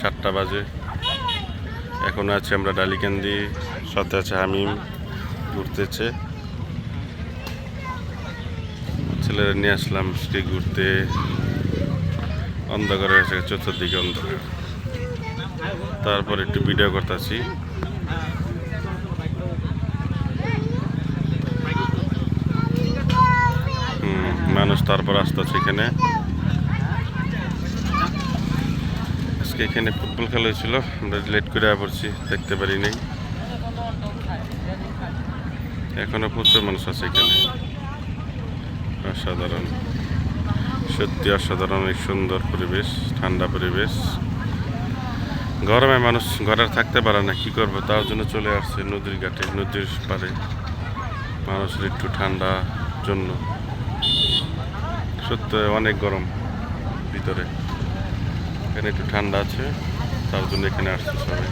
7টা বাজে। এখন আছে আমরা ডালিকান্দি, সাথে আছে হামিম ঘুরতেছে। ছেলেরা নিয়ে আসলাম আজকে ঘুরতে। অন্ধকার হয়েছে, চতুর্দিকে অন্ধকার। তারপর একটু ভিডিও করতেছি। মানুষ তারপর আসতেছে এখানে। আজকে এখানে ফুটবল খেলা হয়েছিল, আমরা লেট করে পড়ছি, দেখতে পারি নাই। এখনো প্রচুর মানুষ আছে এখানে। অসাধারণ, সত্যি অসাধারণ, অনেক সুন্দর পরিবেশ, ঠান্ডা পরিবেশ। গরমে মানুষ ঘরে থাকতে পারে না, কি করবো, তার জন্য চলে আসছে নদীর ঘাটে, নদীর পাড়ে মানুষের একটু ঠান্ডার জন্য। সত্যি অনেক গরম ভিতরে, এখানে একটু ঠান্ডা আছে, তার জন্য এখানে আসছে সবাই।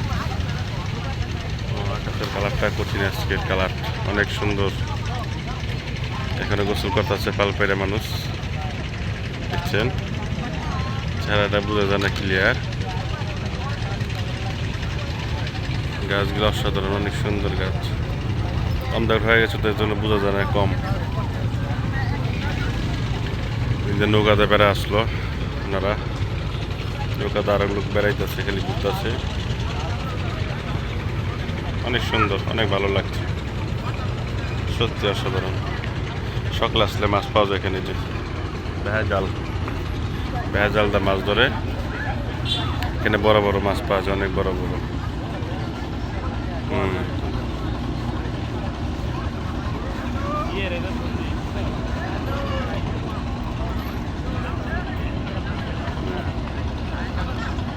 আকাশের কালারটা কঠিন, আজকের কালার অনেক সুন্দর। এখানে গোসল করতেছে পালপাইরা মানুষ, দেখছেন, চেহারাটা বোঝা যায় না ক্লিয়ার। গাছগুলো অসাধারণ, অনেক সুন্দর গাছ। অন্ধকার হয়ে গেছে, তার জন্য বোঝা যায় না কম। নৌকাতে বেড়া আসলো ওনারা, নৌকাতে আরো লোক বেড়াইতেছে, খালি ঘুরতেছে। অনেক সুন্দর, অনেক ভালো লাগছে, সত্যি অসাধারণ। সকালে আসলে মাছ পাওয়া যায় এখানে, যে ভেজাল দা মাছ ধরে এখানে। বড় বড় মাছ পাওয়া যায়, অনেক বড় বড়।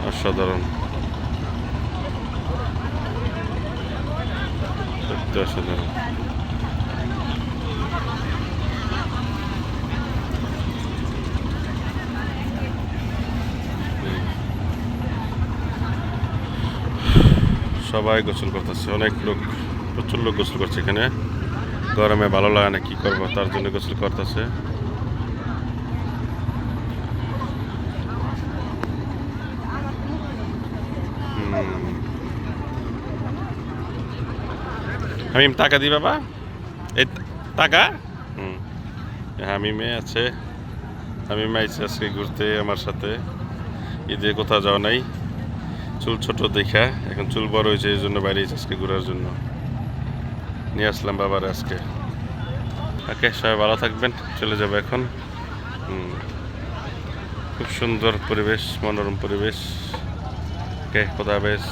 অসাধারণ, সত্যি অসাধারণ। সবাই গোসল করতেছে, অনেক লোক, প্রচুর লোক গোসল করছে এখানে। গরমে ভালো লাগে না, কি করবো, তার জন্য গোসল করতেছে। হামিম টাকা দি বাবা, এই টাকা। হামিমে আছে, হামিমে আইসে আজকে ঘুরতে আমার সাথে। ঈদে কোথাও যাওয়া নাই, চুল ছোট দেখা, এখন চুল বড় হয়েছে, এই জন্য বাইরে আজকে ঘোরার জন্য নিয়ে আসলাম বাবার আজকে। ওকে, সবাই ভালো থাকবেন, চলে যাবো এখন। খুব সুন্দর পরিবেশ, মনোরম পরিবেশ। ওকে, খোদা হাফেজ।